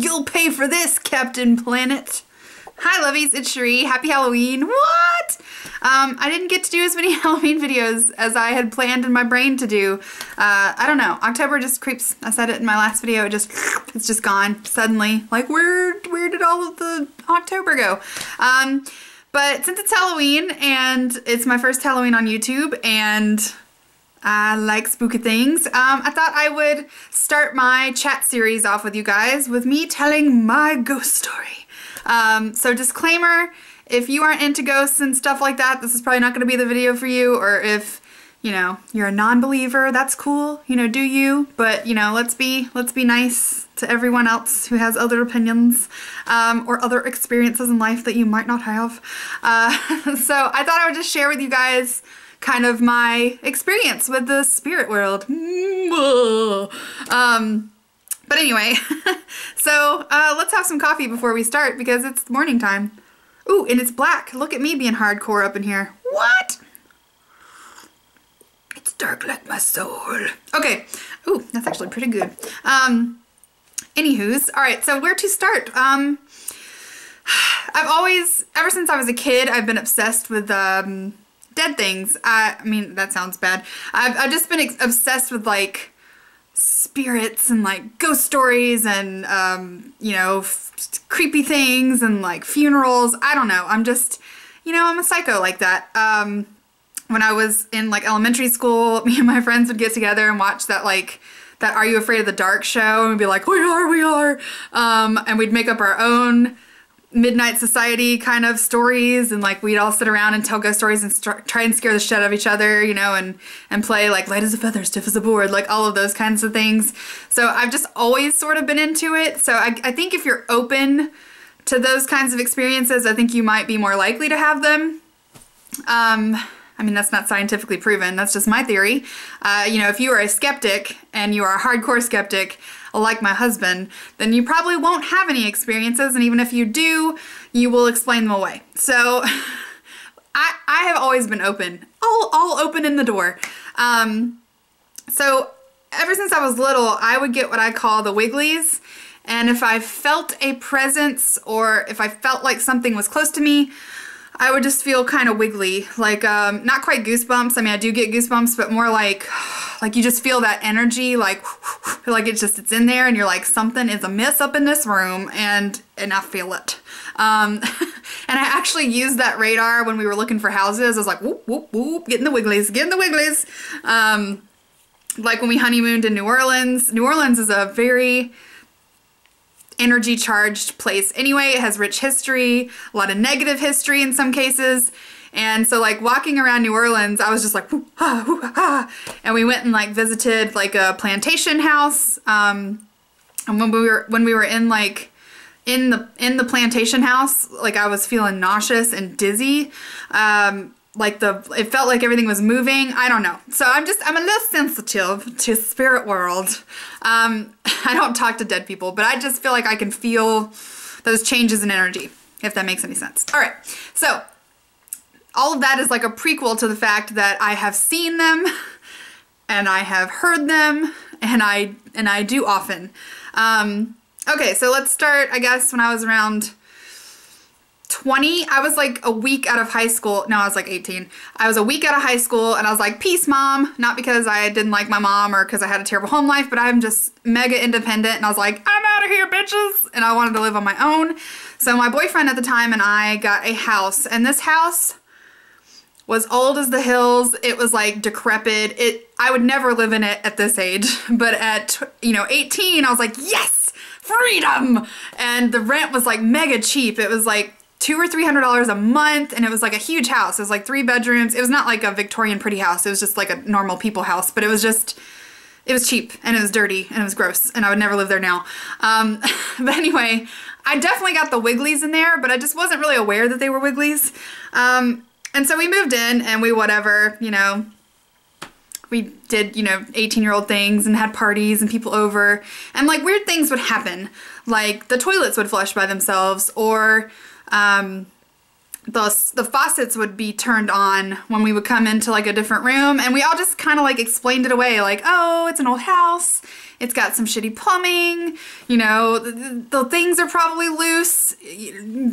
You'll pay for this, Captain Planet. Hi lovies, it's Cherie. Happy Halloween. What? I didn't get to do as many Halloween videos as I had planned in my brain to do. I don't know. October just creeps. I said it in my last video. It's just gone suddenly. Like where did all of the October go? But since it's Halloween and it's my first Halloween on YouTube and I like spooky things, I thought I would start my chat series off with you guys with me telling my ghost story. So disclaimer, if you aren't into ghosts and stuff like that, this is probably not going to be the video for you, or if, you know, you're a non-believer, that's cool, you know, do you, but, you know, let's be nice to everyone else who has other opinions, or other experiences in life that you might not have. So I thought I would just share with you guys kind of my experience with the spirit world. But anyway, so let's have some coffee before we start because it's morning time. Ooh, and it's black. Look at me being hardcore up in here. What? It's dark like my soul. Okay. Ooh, that's actually pretty good. Anywho's, all right, so where to start? I've always, ever since I was a kid, I've been obsessed with dead things. I mean, that sounds bad. I've just been obsessed with like spirits and like ghost stories and you know, creepy things and like funerals. I don't know, I'm just, you know, I'm a psycho like that. When I was in like elementary school, me and my friends would get together and watch that like that Are You Afraid of the Dark show, and we'd be like, we are, and we'd make up our own Midnight Society kind of stories, and like we'd all sit around and tell ghost stories and try and scare the shit out of each other, you know, and play like light as a feather, stiff as a board, like all of those kinds of things. So I've just always sort of been into it. So I think if you're open to those kinds of experiences, I think you might be more likely to have them. I mean, that's not scientifically proven, that's just my theory. You know, if you are a skeptic and you are a hardcore skeptic, like my husband, then you probably won't have any experiences, and even if you do, you will explain them away. So I have always been open, all open in the door. So ever since I was little, I would get what I call the wigglies, and if I felt a presence or if I felt like something was close to me, I would just feel kind of wiggly, like not quite goosebumps. I mean, I do get goosebumps, but more like you just feel that energy, like it's in there, and you're like, something is amiss up in this room, and I feel it. And I actually used that radar when we were looking for houses. I was like, whoop whoop whoop, getting the wigglies, getting the wigglies. Like when we honeymooned in New Orleans. New Orleans is a very energy charged place anyway. It has rich history, a lot of negative history in some cases. And so like walking around New Orleans, I was just like, whoop, ah, whoop, ah. And we went and like visited like a plantation house. And when we were in like in the plantation house, like I was feeling nauseous and dizzy. Like it felt like everything was moving. I don't know. So I'm a little sensitive to spirit world. I don't talk to dead people, but I just feel like I can feel those changes in energy, if that makes any sense. All right. So all of that is like a prequel to the fact that I have seen them and I have heard them, and I do often. Okay, so let's start, I guess, when I was around 20. I was like a week out of high school. No, I was like 18. I was a week out of high school, and I was like, peace, mom. Not because I didn't like my mom or because I had a terrible home life, but I'm just mega independent, and I was like, I'm out of here, bitches. And I wanted to live on my own. So my boyfriend at the time and I got a house, and this house was old as the hills. It was like decrepit. I would never live in it at this age, but at, you know, 18, I was like, yes, freedom. And the rent was like mega cheap. It was like $200 or $300 a month, and it was like a huge house. It was like 3 bedrooms. It was not like a Victorian pretty house. It was just like a normal people house, but it was cheap, and it was dirty, and it was gross, and I would never live there now. But anyway, I definitely got the wigglies in there, but I just wasn't really aware that they were wigglies. And so we moved in, and we whatever, you know, we did, you know, 18-year-old things and had parties and people over, and like weird things would happen. Like the toilets would flush by themselves, or the faucets would be turned on when we would come into like a different room, and we all just kind of like explained it away, like, oh, it's an old house, It's got some shitty plumbing, you know, the things are probably loose,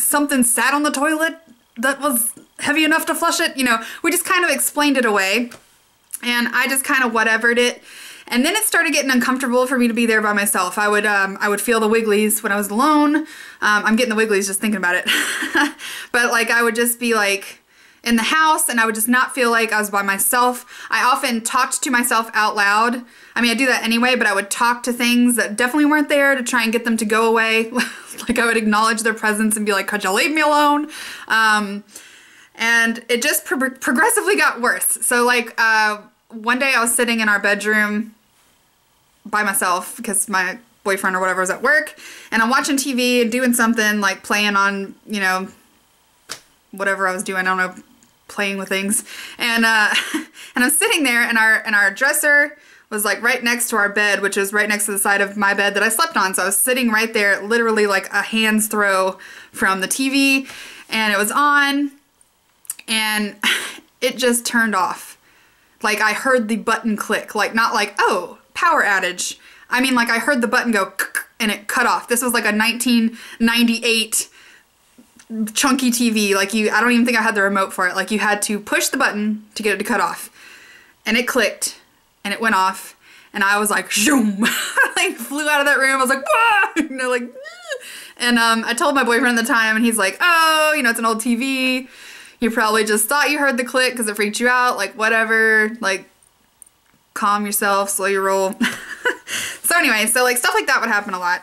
something sat on the toilet that was heavy enough to flush it, you know. We just kind of explained it away, and I just kind of whatevered it. And then it started getting uncomfortable for me to be there by myself. I would feel the wigglies when I was alone. I'm getting the wigglies just thinking about it. But like I would just be like in the house, and I would just not feel like I was by myself. I often talked to myself out loud. I mean, I do that anyway, but I would talk to things that definitely weren't there to try and get them to go away. Like I would acknowledge their presence and be like, could you leave me alone? And it just progressively got worse. So like one day I was sitting in our bedroom by myself because my boyfriend or whatever was at work, and I'm watching TV and doing something, like playing on, you know, whatever I was doing, I don't know, playing with things. And and I'm sitting there, and our dresser was like right next to our bed, which is right next to the side of my bed that I slept on. So I was sitting right there, literally like a hand's throw from the TV, and it was on, and it just turned off. Like I heard the button click, like not like, oh, power outage. I mean, like I heard the button go and it cut off. This was like a 1998 chunky TV. Like I don't even think I had the remote for it. Like you had to push the button to get it to cut off. And it clicked and it went off. And I was like, zoom, like flew out of that room. I was like, wah! You know, like, and I told my boyfriend at the time, and he's like, oh, you know, it's an old TV. You probably just thought you heard the click because it freaked you out. Like, whatever, like, calm yourself, slow your roll. So anyway, so like stuff like that would happen a lot.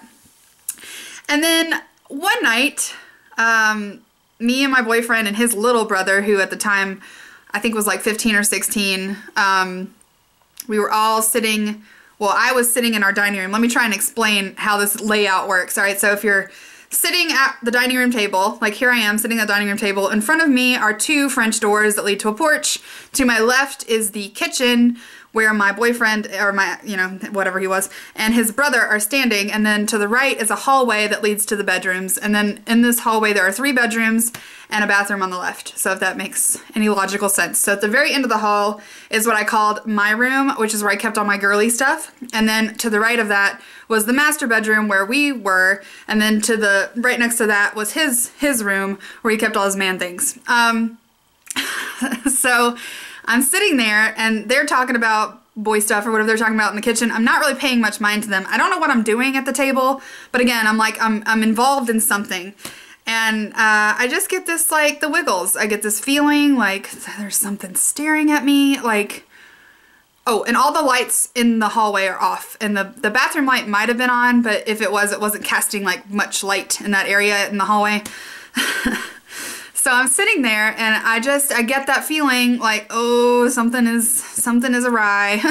And then one night, me and my boyfriend and his little brother, who at the time I think was like 15 or 16, we were all sitting, well, I was sitting in our dining room. Let me try and explain how this layout works. All right, so if you're sitting at the dining room table, like here I am sitting at the dining room table, in front of me are two French doors that lead to a porch. To my left is the kitchen, where my boyfriend, or my, you know, whatever he was, and his brother are standing, and then to the right is a hallway that leads to the bedrooms, and then in this hallway there are 3 bedrooms and a bathroom on the left, so if that makes any logical sense. So at the very end of the hall is what I called my room, which is where I kept all my girly stuff, and then to the right of that was the master bedroom where we were, and then to the right next to that was his room where he kept all his man things. So I'm sitting there and they're talking about boy stuff or whatever they're talking about in the kitchen. I'm not really paying much mind to them. I don't know what I'm doing at the table, but again, I'm like, I'm involved in something. And I just get this, like, the wiggles. I get this feeling like there's something staring at me, like, oh, and all the lights in the hallway are off. And the bathroom light might have been on, but if it wasn't casting, like, much light in that area in the hallway. So I'm sitting there and I get that feeling like, oh, something is awry.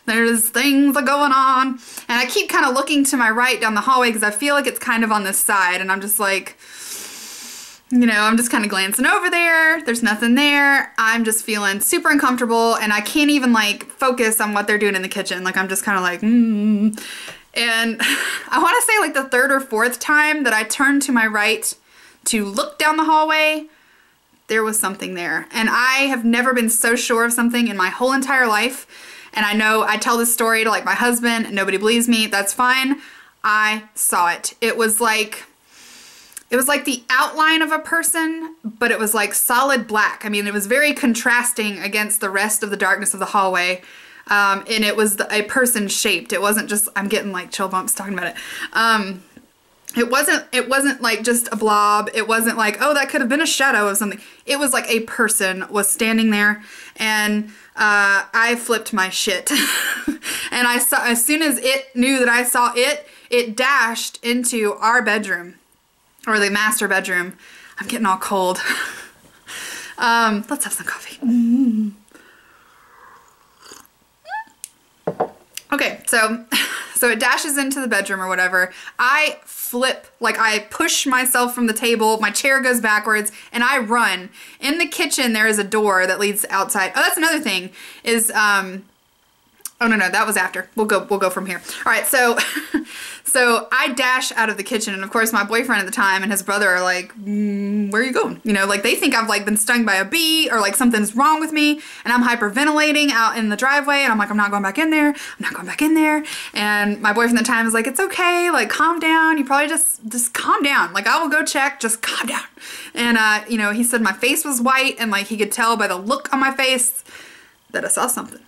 There's things are going on. And I keep kind of looking to my right down the hallway because I feel like it's kind of on this side, and I'm just like, you know, I'm just kind of glancing over there. There's nothing there. I'm just feeling super uncomfortable, and I can't even like focus on what they're doing in the kitchen. Like I'm just kind of like, And I want to say like the 3rd or 4th time that I turned to my right to look down the hallway, there was something there. And I have never been so sure of something in my whole entire life. And I know I tell this story to like my husband and nobody believes me. That's fine. I saw it. It was like the outline of a person, but it was like solid black. I mean, it was very contrasting against the rest of the darkness of the hallway. And it was a person shaped. It wasn't just, I'm getting like chill bumps talking about it. It wasn't like just a blob. It wasn't like, oh, that could have been a shadow of something. It was like a person was standing there, and I flipped my shit. And I saw, as soon as it knew that I saw it, it dashed into our bedroom, or the master bedroom. I'm getting all cold. Let's have some coffee. Okay, so it dashes into the bedroom or whatever. I flip, like I push myself from the table, my chair goes backwards, and I run. In the kitchen, there is a door that leads outside. Oh, that's another thing, is Oh no, that was after. We'll go from here. All right, so so I dash out of the kitchen, and of course my boyfriend at the time and his brother are like, where are you going? You know, like they think I've like been stung by a bee or like something's wrong with me, and I'm hyperventilating out in the driveway, and I'm like, I'm not going back in there. I'm not going back in there. And my boyfriend at the time is like, it's okay, like calm down. You probably just calm down. Like I will go check, just calm down. And you know, he said my face was white, and like he could tell by the look on my face that I saw something.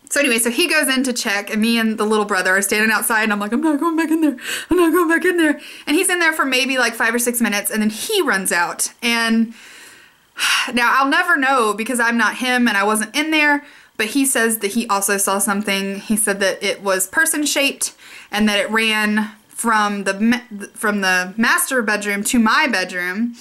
So anyway, so he goes in to check, and me and the little brother are standing outside, and I'm like, I'm not going back in there. I'm not going back in there. And he's in there for maybe like 5 or 6 minutes, and then he runs out. And now I'll never know because I'm not him and I wasn't in there, but he says that he also saw something. He said that it was person-shaped and that it ran from the master bedroom to my bedroom,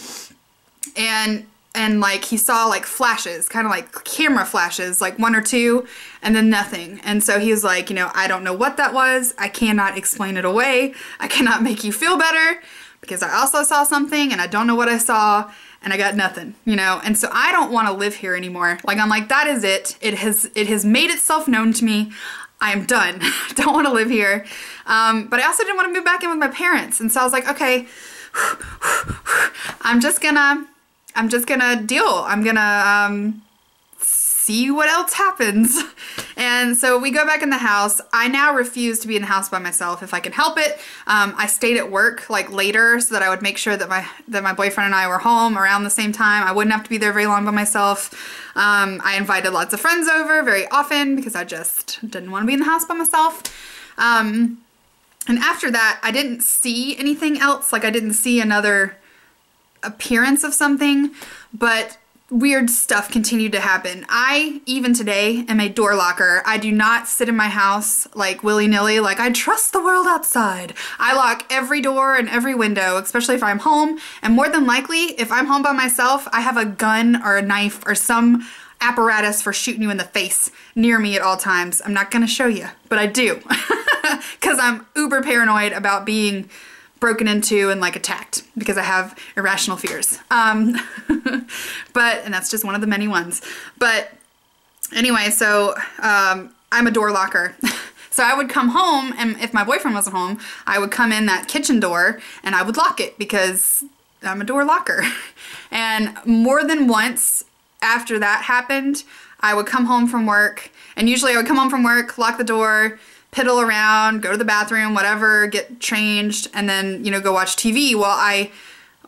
and like he saw like flashes, kind of like camera flashes, like 1 or 2, and then nothing. And so he was like, you know, I don't know what that was. I cannot explain it away. I cannot make you feel better because I also saw something and I don't know what I saw and I got nothing, you know? And so I don't want to live here anymore. Like I'm like, that is it. It has made itself known to me. I am done. I don't want to live here. But I also didn't want to move back in with my parents. And so I was like, okay, I'm just gonna deal. I'm gonna see what else happens. And so we go back in the house. I now refuse to be in the house by myself if I can help it. I stayed at work like later so that I would make sure that my boyfriend and I were home around the same time. I wouldn't have to be there very long by myself. I invited lots of friends over very often because I just didn't want to be in the house by myself. And after that, I didn't see anything else. Like I didn't see another appearance of something, but weird stuff continued to happen. I, even today, am a door locker. I do not sit in my house like willy-nilly. Like I trust the world outside. I lock every door and every window, especially if I'm home. And more than likely, if I'm home by myself, I have a gun or a knife or some apparatus for shooting you in the face near me at all times. I'm not gonna show you, but I do. Because I'm uber paranoid about being broken into and like attacked because I have irrational fears. And that's just one of the many ones. But anyway, so I'm a door locker. So I would come home, and if my boyfriend wasn't home, I would come in that kitchen door and I would lock it because I'm a door locker. And more than once after that happened, I would come home from work, and usually I would come home from work, lock the door, piddle around, go to the bathroom, whatever, get changed, and then, you know, go watch TV. Well, I,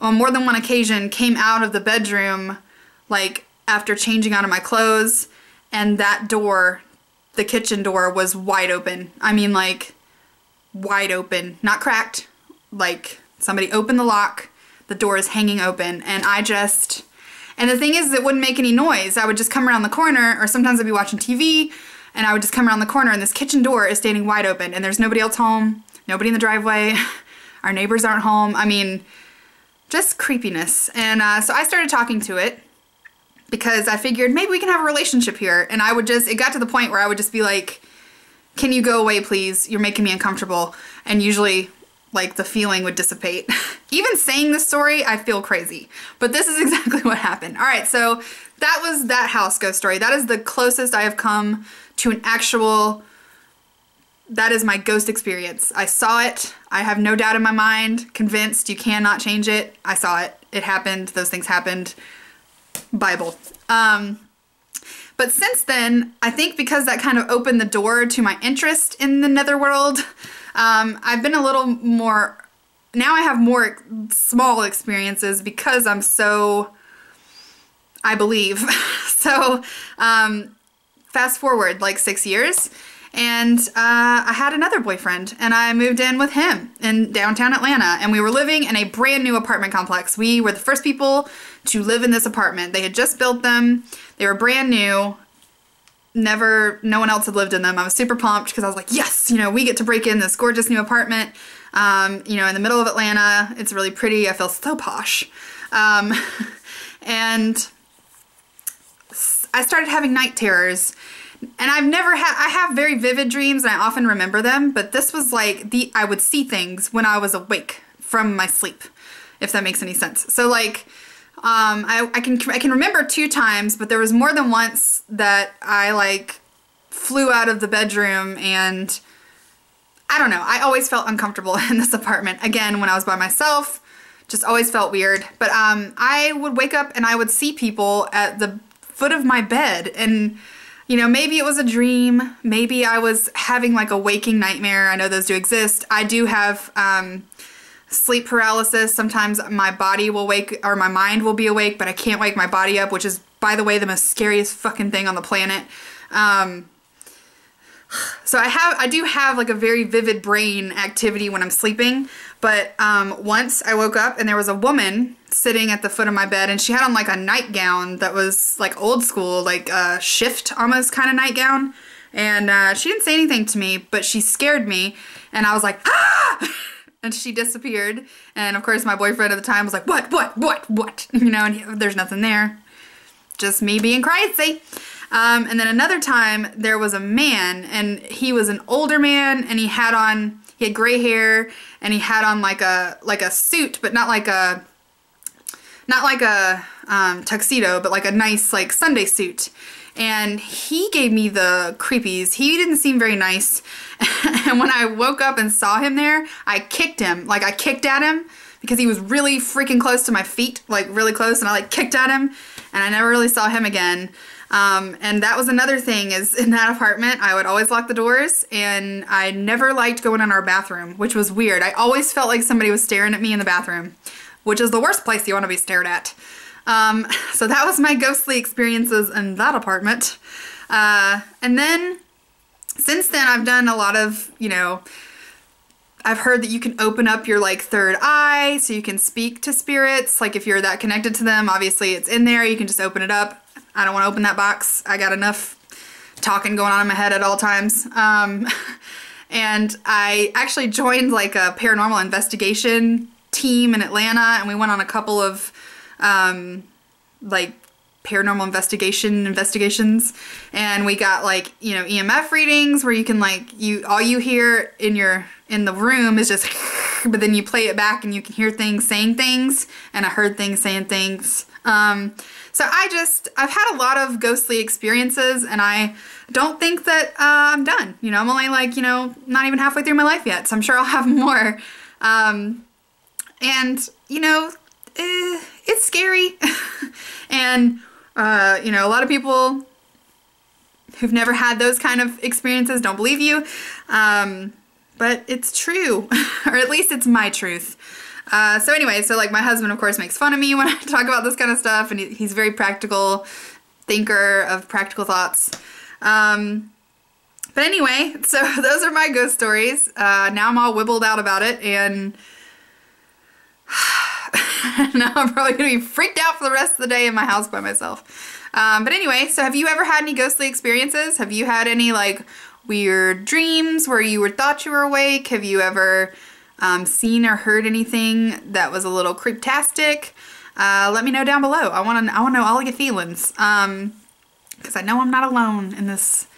on more than one occasion, came out of the bedroom, like, after changing out of my clothes, and that door, the kitchen door, was wide open. I mean, like, wide open. Not cracked. Like, somebody opened the lock, the door is hanging open, and I just... And the thing is, it wouldn't make any noise. I would just come around the corner, or sometimes I'd be watching TV, and I would just come around the corner, and this kitchen door is standing wide open, and there's nobody else home, nobody in the driveway, our neighbors aren't home. I mean, just creepiness. And so I started talking to it because I figured maybe we can have a relationship here. And I would just, it got to the point where I would just be like, can you go away, please? You're making me uncomfortable. And usually, like, the feeling would dissipate. Even saying this story, I feel crazy. But this is exactly what happened. All right, so that was that house ghost story. That is the closest I have come to an actual, that is my ghost experience. I saw it. I have no doubt in my mind, convinced you cannot change it. I saw it. It happened. Those things happened. Bible. But since then, I think because that kind of opened the door to my interest in the netherworld, I've been a little more, now I have more small experiences because I'm so, I believe. So, fast forward like 6 years, and I had another boyfriend, and I moved in with him in downtown Atlanta, and we were living in a brand new apartment complex. We were the first people to live in this apartment. They had just built them. They were brand new. No one else had lived in them. I was super pumped because I was like, yes, you know, we get to break in this gorgeous new apartment, you know, in the middle of Atlanta. It's really pretty. I feel so posh. And I started having night terrors, and I have very vivid dreams, and I often remember them, but this was like, I would see things when I was awake from my sleep, if that makes any sense. So like, I can remember 2 times, but there was more than once that I like flew out of the bedroom, and I don't know. I always felt uncomfortable in this apartment. Again, when I was by myself, just always felt weird. But I would wake up and I would see people at the foot of my bed, and you know, maybe it was a dream. Maybe I was having like a waking nightmare. I know those do exist. I do have sleep paralysis. Sometimes my body will wake, or my mind will be awake, but I can't wake my body up, which is, by the way, the most scariest fucking thing on the planet. So I do have like a very vivid brain activity when I'm sleeping, but once I woke up and there was a woman sitting at the foot of my bed, and she had on like a nightgown that was like old school, like a shift almost kind of nightgown, and she didn't say anything to me, but she scared me, and I was like, ah! And she disappeared, and of course my boyfriend at the time was like, what? You know, and there's nothing there. Just me being crazy. And then another time there was a man, and he was an older man, and he had gray hair, and he had on like a suit, but not like a tuxedo, but like a nice like Sunday suit. And he gave me the creepies. He didn't seem very nice. And when I woke up and saw him there, I kicked him. Like, I kicked at him because he was really freaking close to my feet, like really close, and I like kicked at him, and I never really saw him again. And that was another thing, is in that apartment, I would always lock the doors, and I never liked going in our bathroom, which was weird. I always felt like somebody was staring at me in the bathroom, which is the worst place you want to be stared at. So that was my ghostly experiences in that apartment. And then, since then, I've done a lot of, you know, I've heard that you can open up your like third eye so you can speak to spirits. Like if you're that connected to them, obviously it's in there. You can just open it up. I don't want to open that box. I got enough talking going on in my head at all times. And I actually joined like a paranormal investigation team in Atlanta, and we went on a couple of like paranormal investigations, and we got like, you know, EMF readings where you can like, all you hear in the room is just but then you play it back and you can hear things saying things, and I heard things saying things. So I've had a lot of ghostly experiences, and I don't think that I'm done. You know, I'm only like, you know, not even halfway through my life yet, so I'm sure I'll have more. And you know, it's scary. And you know, a lot of people who've never had those kind of experiences don't believe you, but it's true, or at least it's my truth. So anyway, so like my husband of course makes fun of me when I talk about this kind of stuff, and he's a very practical thinker of practical thoughts. But anyway, so those are my ghost stories. Now I'm all wibbled out about it, and now I'm probably gonna be freaked out for the rest of the day in my house by myself. But anyway, so have you ever had any ghostly experiences? Have you had any like weird dreams where you thought you were awake? Have you ever seen or heard anything that was a little creeptastic? Let me know down below. I want to know all your feelings, because I know I'm not alone in this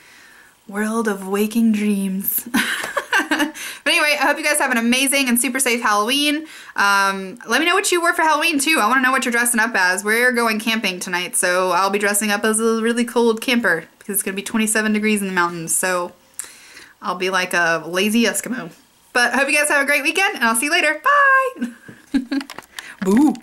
world of waking dreams. But anyway, I hope you guys have an amazing and super safe Halloween. Let me know what you wore for Halloween too. I want to know what you're dressing up as. We're going camping tonight, so I'll be dressing up as a really cold camper because it's going to be 27 degrees in the mountains, so I'll be like a lazy Eskimo. But I hope you guys have a great weekend, and I'll see you later. Bye! Boo!